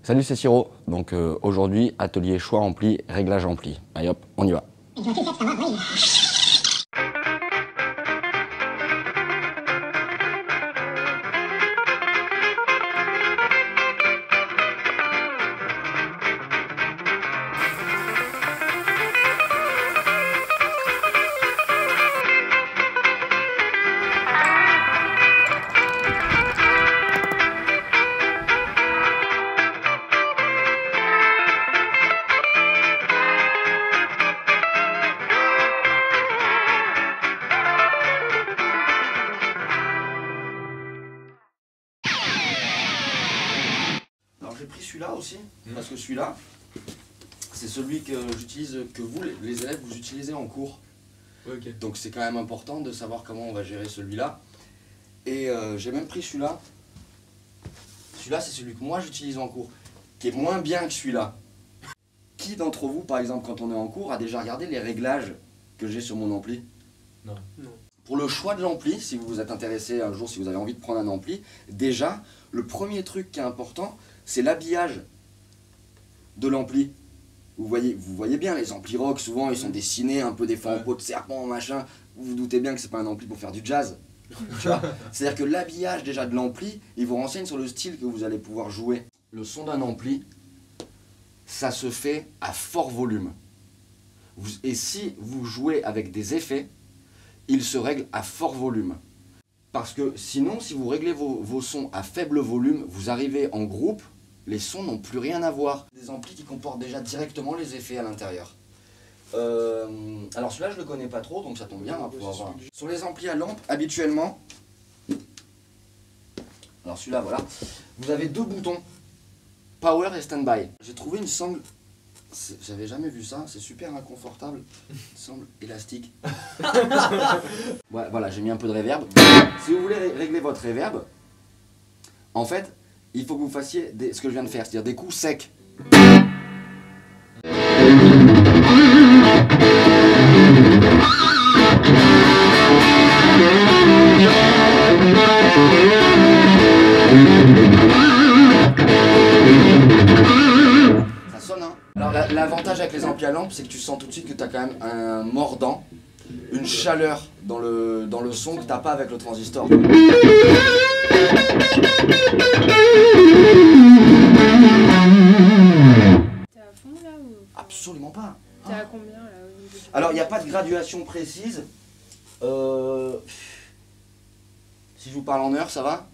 Salut, c'est Siro. Donc aujourd'hui, atelier choix ampli, réglage ampli. Allez hop, on y va. J'ai pris celui-là aussi, parce que celui-là, c'est celui que j'utilise, que vous, les élèves, vous utilisez en cours. Okay. Donc c'est quand même important de savoir comment on va gérer celui-là. Et j'ai même pris celui-là. Celui-là, c'est celui que moi j'utilise en cours, qui est moins bien que celui-là. Qui d'entre vous, par exemple, quand on est en cours, a déjà regardé les réglages que j'ai sur mon ampli? Non. Pour le choix de l'ampli, si vous vous êtes intéressé un jour, si vous avez envie de prendre un ampli, déjà, le premier truc qui est important, c'est l'habillage de l'ampli. Vous voyez bien, les amplis rock, souvent, ils sont dessinés, un peu des fois en peau de serpent, machin. Vous vous doutez bien que c'est pas un ampli pour faire du jazz. C'est-à-dire que l'habillage déjà de l'ampli, il vous renseigne sur le style que vous allez pouvoir jouer. Le son d'un ampli, ça se fait à fort volume. Et si vous jouez avec des effets, il se règle à fort volume. Parce que sinon, si vous réglez vos sons à faible volume, vous arrivez en groupe, les sons n'ont plus rien à voir. Des amplis qui comportent déjà directement les effets à l'intérieur. Alors celui-là, je ne le connais pas trop, donc ça tombe bien. Sur les amplis à lampe, habituellement, alors celui-là, voilà, vous avez deux boutons, Power et Standby. J'ai trouvé une sangle, j'avais jamais vu ça, c'est super inconfortable, une sangle élastique. Ouais, voilà, j'ai mis un peu de reverb. Si vous voulez régler votre reverb, en fait, il faut que vous fassiez ce que je viens de faire, c'est-à-dire des coups secs. Ça sonne, hein? Alors l'avantage avec les amplis à lampe, c'est que tu sens tout de suite que tu as quand même un mordant, une chaleur dans le son que tu n'as pas avec le transistor. T'es à fond là ou... Absolument pas. T'es à combien là? Alors il n'y a pas de graduation précise. Si je vous parle en heure, ça va?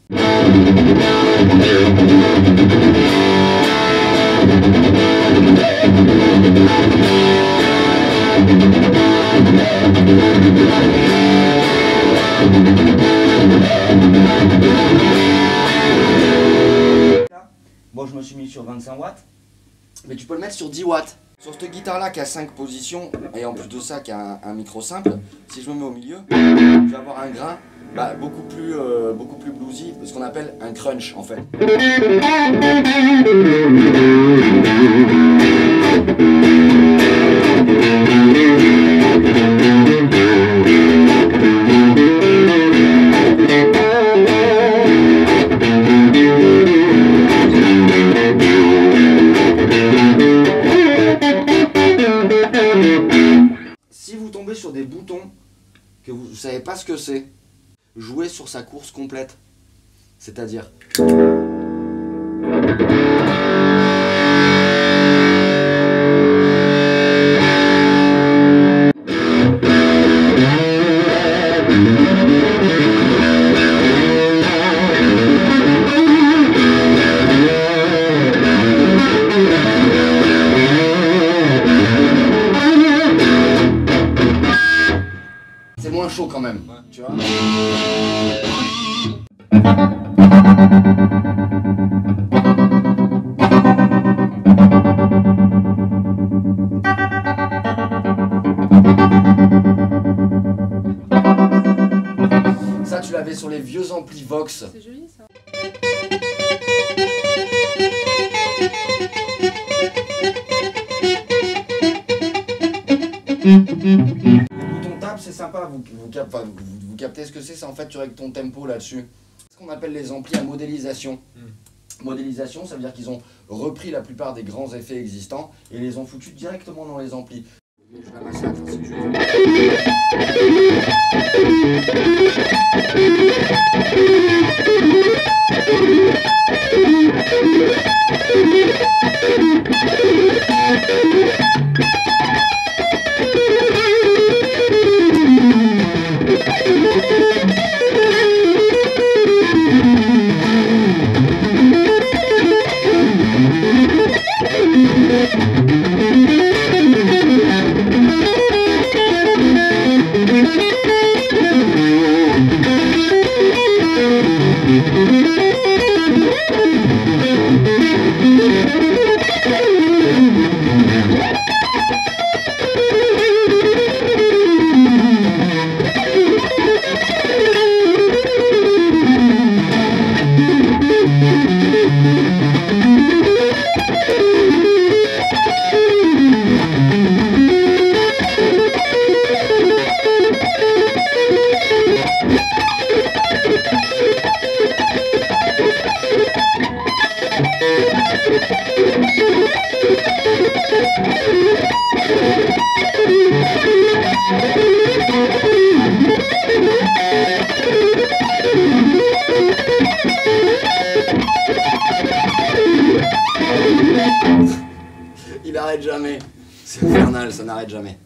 Bon, je me suis mis sur 25 watts, mais tu peux le mettre sur 10 watts. Sur cette guitare là qui a 5 positions, et en plus de ça qui a un micro simple, si je me mets au milieu, je vais avoir un grain beaucoup plus bluesy, ce qu'on appelle un crunch en fait. Si vous tombez sur des boutons que vous ne savez pas ce que c'est, jouez sur sa course complète. C'est-à-dire... C'est moins chaud quand même, tu vois. Ça, tu l'avais sur les vieux amplis Vox. C'est joli ça. Les boutons tab, c'est sympa, vous captez ce que c'est, en fait tu règles ton tempo là-dessus. C'est ce qu'on appelle les amplis à modélisation. Modélisation, ça veut dire qu'ils ont repris la plupart des grands effets existants et les ont foutus directement dans les amplis. Je la massacre, c'est juste... Il arrête jamais. C'est infernal, ça n'arrête jamais.